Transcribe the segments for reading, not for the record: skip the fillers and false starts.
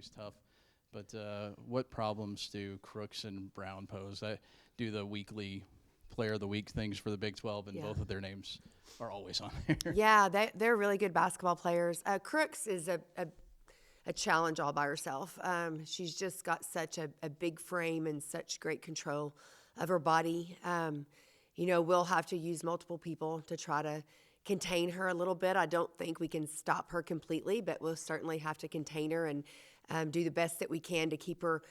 always tough. But what problems do Crooks and Brown pose? I do the weekly Player of the Week things for the Big 12, and both of their names are always on there. Yeah, they're really good basketball players. Crooks is a challenge all by herself. She's just got such a big frame and such great control of her body. We'll have to use multiple people to try to contain her a little bit. I don't think we can stop her completely, but we'll certainly have to contain her and do the best that we can to keep her,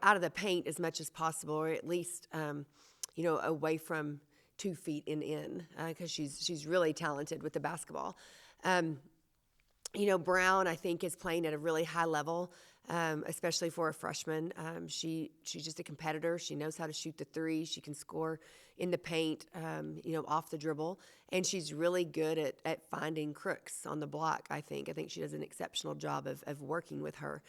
out of the paint as much as possible, or at least, away from 2 feet and in, because she's really talented with the basketball. Brown, I think, is playing at a really high level, especially for a freshman. She's just a competitor. She knows how to shoot the three. She can score in the paint, off the dribble. And she's really good at finding Crooks on the block, I think. I think she does an exceptional job of working with her.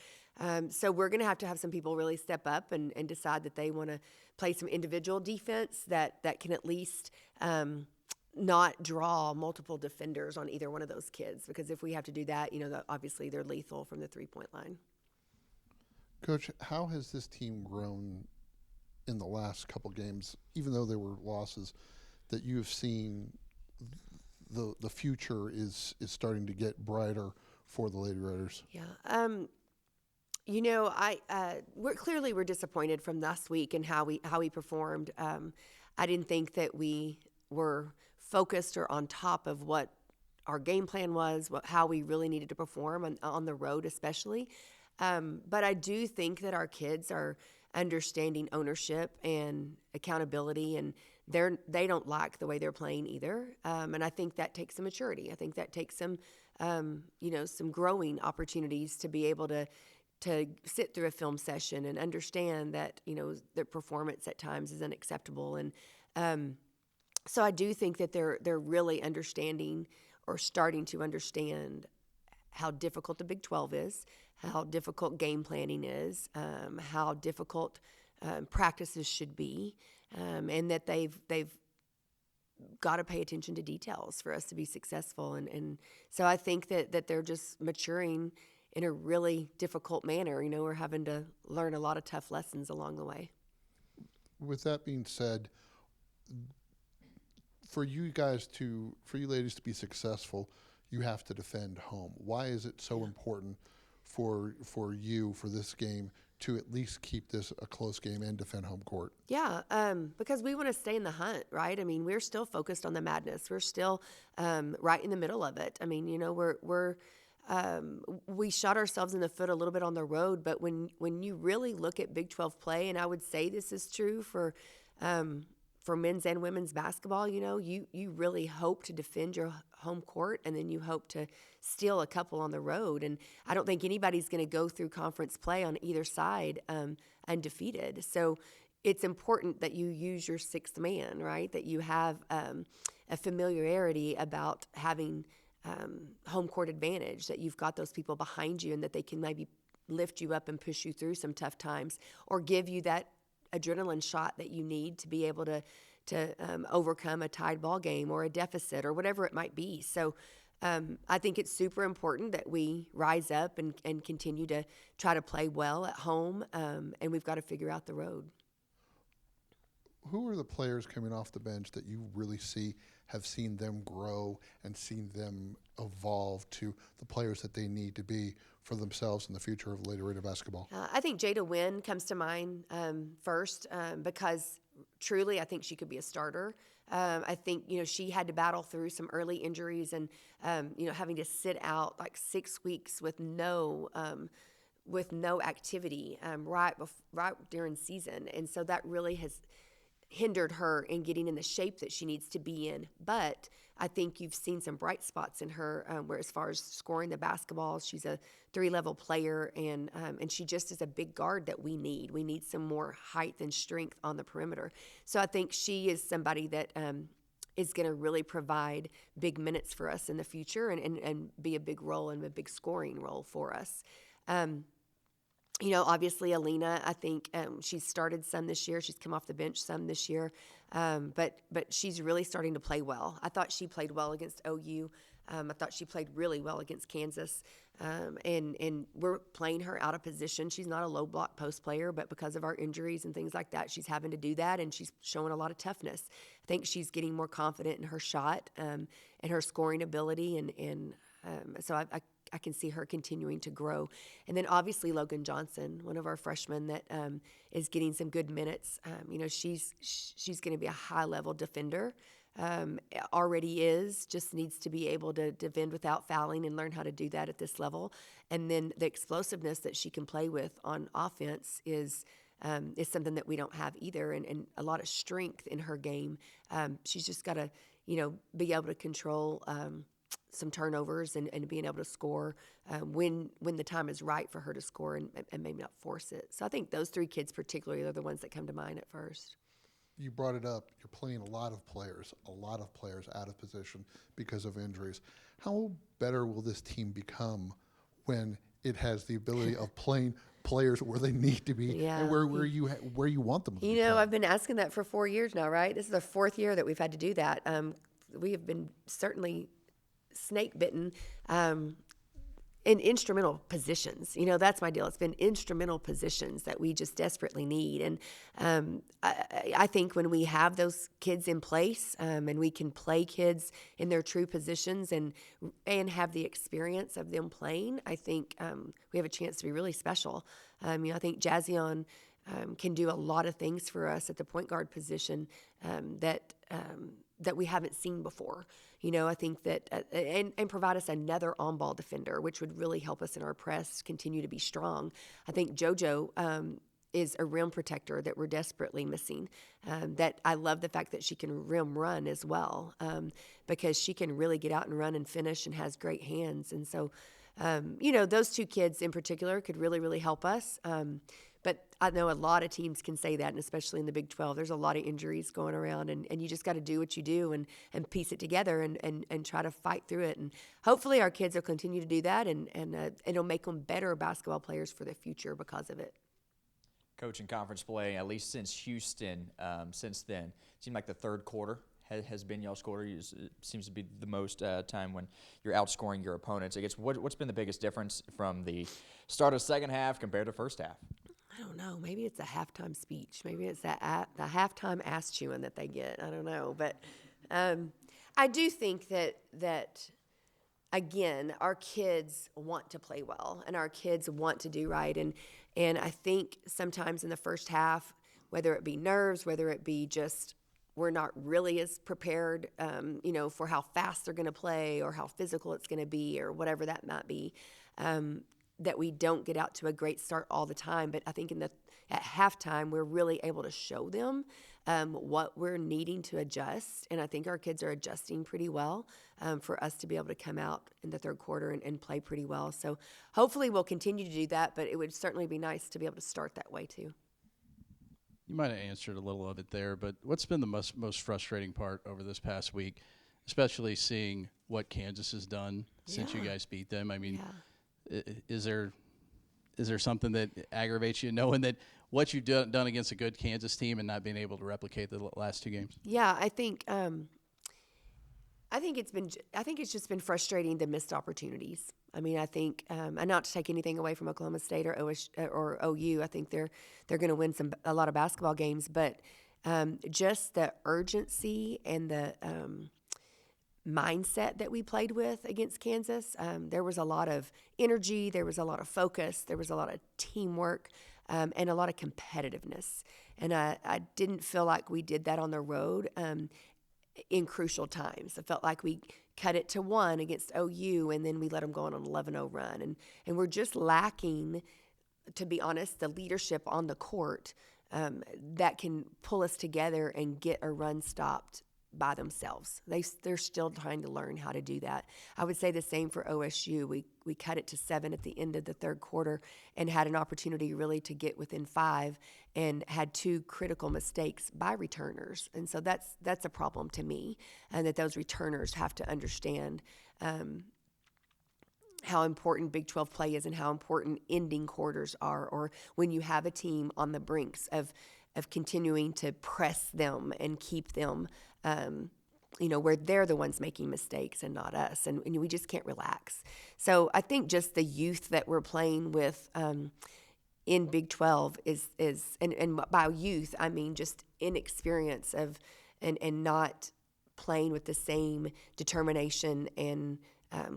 So we're going to have some people really step up and decide that they want to play some individual defense that can at least not draw multiple defenders on either one of those kids, because if we have to do that, obviously they're lethal from the 3-point line. Coach, how has this team grown in the last couple games, even though there were losses, that you have seen the future is starting to get brighter for the Lady Raiders? Yeah. We're disappointed from last week and how we performed. I didn't think that we were focused or on top of what our game plan was, how we really needed to perform on the road especially. But I do think that our kids are understanding ownership and accountability, and they don't like the way they're playing either. And I think that takes some maturity. I think that takes some growing opportunities to be able to sit through a film session and understand that, their performance at times is unacceptable. And so I do think that they're really understanding or starting to understand how difficult the Big 12 is, how difficult game planning is, how difficult practices should be, and that they've got to pay attention to details for us to be successful. And so I think that they're just maturing in a really difficult manner. We're having to learn a lot of tough lessons along the way. With that being said, for you ladies to be successful, you have to defend home. Why is it so important for this game to at least keep this a close game and defend home court? Yeah, because we want to stay in the hunt, right? I mean, we're still focused on the madness. We're still right in the middle of it. I mean, we shot ourselves in the foot a little bit on the road, but when you really look at Big 12 play, and I would say this is true for men's and women's basketball, you really hope to defend your home court, and then you hope to steal a couple on the road. And I don't think anybody's going to go through conference play on either side undefeated. So it's important that you use your sixth man, right? That you have a familiarity about having home court advantage, that you've got those people behind you and that they can maybe lift you up and push you through some tough times, or give you that adrenaline shot that you need to be able to overcome a tied ball game or a deficit or whatever it might be. So I think it's super important that we rise up and continue to try to play well at home, and we've got to figure out the road. Who are the players coming off the bench that you really have seen them grow and seen them evolve to the players that they need to be for themselves in the future of Lady Raider basketball? I think Jada Wynn comes to mind first, because truly I think she could be a starter. I think, she had to battle through some early injuries and, having to sit out like 6 weeks with no activity right during season. And so that really has hindered her in getting in the shape that she needs to be in. But I think you've seen some bright spots in her, where as far as scoring the basketball, she's a 3-level player, and she just is a big guard that we need. We need some more height and strength on the perimeter. So I think she is somebody that is going to really provide big minutes for us in the future and be a big role and a big scoring role for us. Obviously Alina, I think she's started some this year. She's come off the bench some this year, but she's really starting to play well. I thought she played well against OU. I thought she played really well against Kansas. And we're playing her out of position. She's not a low block post player, but because of our injuries and things like that, she's having to do that, and she's showing a lot of toughness. I think she's getting more confident in her shot and her scoring ability, and so I can see her continuing to grow. And then obviously Logan Johnson, one of our freshmen that is getting some good minutes. She's going to be a high-level defender. Already is, just needs to be able to defend without fouling and learn how to do that at this level. And then the explosiveness that she can play with on offense is something that we don't have either, and a lot of strength in her game. She's just got to, be able to control some turnovers and being able to score when the time is right for her to score and maybe not force it. So I think those three kids particularly are the ones that come to mind at first. You brought it up. You're playing a lot of players out of position because of injuries. How better will this team become when it has the ability of playing players where they need to be and where you want them to be? I've been asking that for 4 years now, right? This is the fourth year that we've had to do that. We have been certainly snake bitten in instrumental positions. That's my deal. It's been instrumental positions that we just desperately need. And I think when we have those kids in place and we can play kids in their true positions and have the experience of them playing, I think we have a chance to be really special. I think Jazzion can do a lot of things for us at the point guard position that we haven't seen before. I think that and provide us another on-ball defender, which would really help us in our press continue to be strong. I think JoJo is a rim protector that we're desperately missing. That I love the fact that she can rim run as well, because she can really get out and run and finish and has great hands. And so, those two kids in particular could really, really help us. But I know a lot of teams can say that, and especially in the Big 12, there's a lot of injuries going around, and you just got to do what you do and piece it together and try to fight through it. And hopefully our kids will continue to do that, and it'll make them better basketball players for the future because of it. Coach, in conference play, at least since Houston, since then, it seemed like the third quarter has been y'all's quarter. It seems to be the most time when you're outscoring your opponents. I guess what's been the biggest difference from the start of second half compared to first half? I don't know. Maybe it's a halftime speech. Maybe it's the halftime ass chewing that they get. I don't know. But I do think that again, our kids want to play well, and our kids want to do right. And I think sometimes in the first half, whether it be nerves, whether it be just we're not really as prepared, for how fast they're going to play or how physical it's going to be or whatever that might be, that we don't get out to a great start all the time. But I think at halftime, we're really able to show them what we're needing to adjust. And I think our kids are adjusting pretty well for us to be able to come out in the third quarter and play pretty well. So hopefully we'll continue to do that, but it would certainly be nice to be able to start that way too. You might have answered a little of it there, but what's been the most frustrating part over this past week, especially seeing what Kansas has done since you guys beat them? I mean, is there something that aggravates you, knowing that what you've done against a good Kansas team and not being able to replicate the last two games? Yeah, I think it's just been frustrating, the missed opportunities. I mean, I think, and not to take anything away from Oklahoma State or OU, I think they're going to win a lot of basketball games, but just the urgency and the mindset that we played with against Kansas, there was a lot of energy, there was a lot of focus, there was a lot of teamwork, and a lot of competitiveness. And I didn't feel like we did that on the road in crucial times. I felt like we cut it to 1 against OU, and then we let them go on an 11-0 run. And we're just lacking, to be honest, the leadership on the court that can pull us together and get a run stopped by themselves. They're still trying to learn how to do that. I would say the same for OSU. We cut it to 7 at the end of the third quarter and had an opportunity really to get within 5 and had 2 critical mistakes by returners. And so that's a problem to me, and that those returners have to understand how important Big 12 play is and how important ending quarters are, or when you have a team on the brinks of continuing to press them and keep them where they're the ones making mistakes and not us, and we just can't relax. So I think just the youth that we're playing with in Big 12 is and by youth I mean just inexperience of and not playing with the same determination and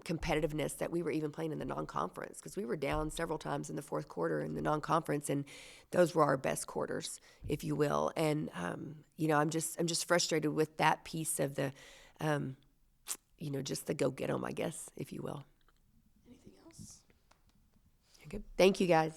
competitiveness that we were even playing in the non-conference, because we were down several times in the fourth quarter in the non-conference, and those were our best quarters, if you will. And I'm just frustrated with that piece of the just the go get 'em, I guess, if you will. Anything else? You're good. Thank you, guys.